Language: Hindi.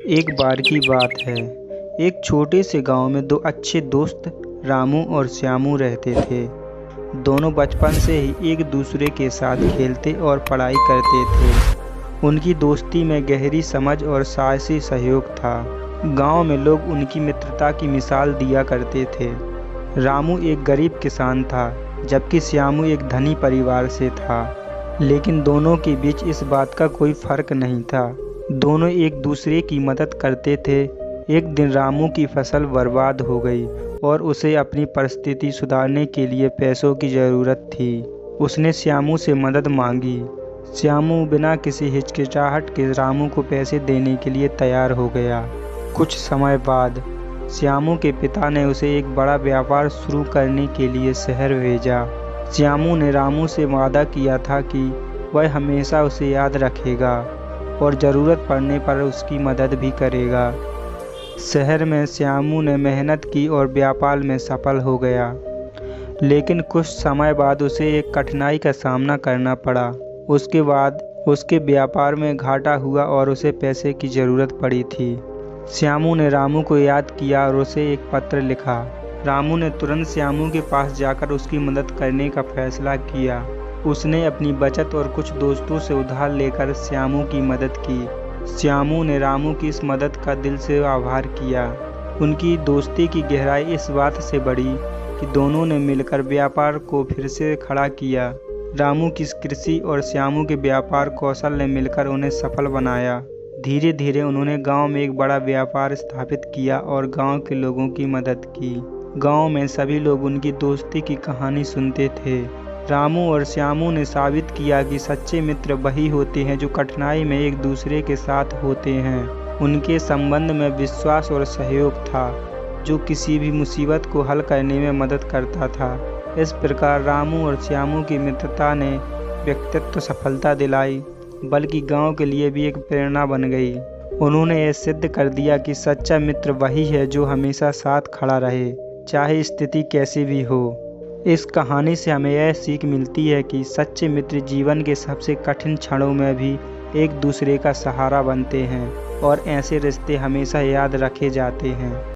एक बार की बात है। एक छोटे से गांव में दो अच्छे दोस्त रामू और श्यामू रहते थे। दोनों बचपन से ही एक दूसरे के साथ खेलते और पढ़ाई करते थे। उनकी दोस्ती में गहरी समझ और साहसी सहयोग था। गांव में लोग उनकी मित्रता की मिसाल दिया करते थे। रामू एक गरीब किसान था, जबकि श्यामू एक धनी परिवार से था। लेकिन दोनों के बीच इस बात का कोई फर्क नहीं था। दोनों एक दूसरे की मदद करते थे। एक दिन रामू की फसल बर्बाद हो गई और उसे अपनी परिस्थिति सुधारने के लिए पैसों की ज़रूरत थी। उसने श्यामू से मदद मांगी। श्यामू बिना किसी हिचकिचाहट के रामू को पैसे देने के लिए तैयार हो गया। कुछ समय बाद श्यामू के पिता ने उसे एक बड़ा व्यापार शुरू करने के लिए शहर भेजा। श्यामू ने रामू से वादा किया था कि वह हमेशा उसे याद रखेगा और ज़रूरत पड़ने पर उसकी मदद भी करेगा। शहर में श्यामू ने मेहनत की और व्यापार में सफल हो गया। लेकिन कुछ समय बाद उसे एक कठिनाई का सामना करना पड़ा। उसके बाद उसके व्यापार में घाटा हुआ और उसे पैसे की ज़रूरत पड़ी थी। श्यामू ने रामू को याद किया और उसे एक पत्र लिखा। रामू ने तुरंत श्यामू के पास जाकर उसकी मदद करने का फैसला किया। उसने अपनी बचत और कुछ दोस्तों से उधार लेकर श्यामू की मदद की। श्यामू ने रामू की इस मदद का दिल से आभार किया। उनकी दोस्ती की गहराई इस बात से बढ़ी कि दोनों ने मिलकर व्यापार को फिर से खड़ा किया। रामू की कृषि और श्यामू के व्यापार कौशल ने मिलकर उन्हें सफल बनाया। धीरे धीरे उन्होंने गांव में एक बड़ा व्यापार स्थापित किया और गांव के लोगों की मदद की। गांव में सभी लोग उनकी दोस्ती की कहानी सुनते थे। रामू और श्यामू ने साबित किया कि सच्चे मित्र वही होते हैं जो कठिनाई में एक दूसरे के साथ होते हैं। उनके संबंध में विश्वास और सहयोग था, जो किसी भी मुसीबत को हल करने में मदद करता था। इस प्रकार रामू और श्यामू की मित्रता ने व्यक्तित्व सफलता दिलाई, बल्कि गांव के लिए भी एक प्रेरणा बन गई। उन्होंने यह सिद्ध कर दिया कि सच्चा मित्र वही है जो हमेशा साथ खड़ा रहे, चाहे स्थिति कैसी भी हो। इस कहानी से हमें यह सीख मिलती है कि सच्चे मित्र जीवन के सबसे कठिन क्षणों में भी एक दूसरे का सहारा बनते हैं और ऐसे रिश्ते हमेशा याद रखे जाते हैं।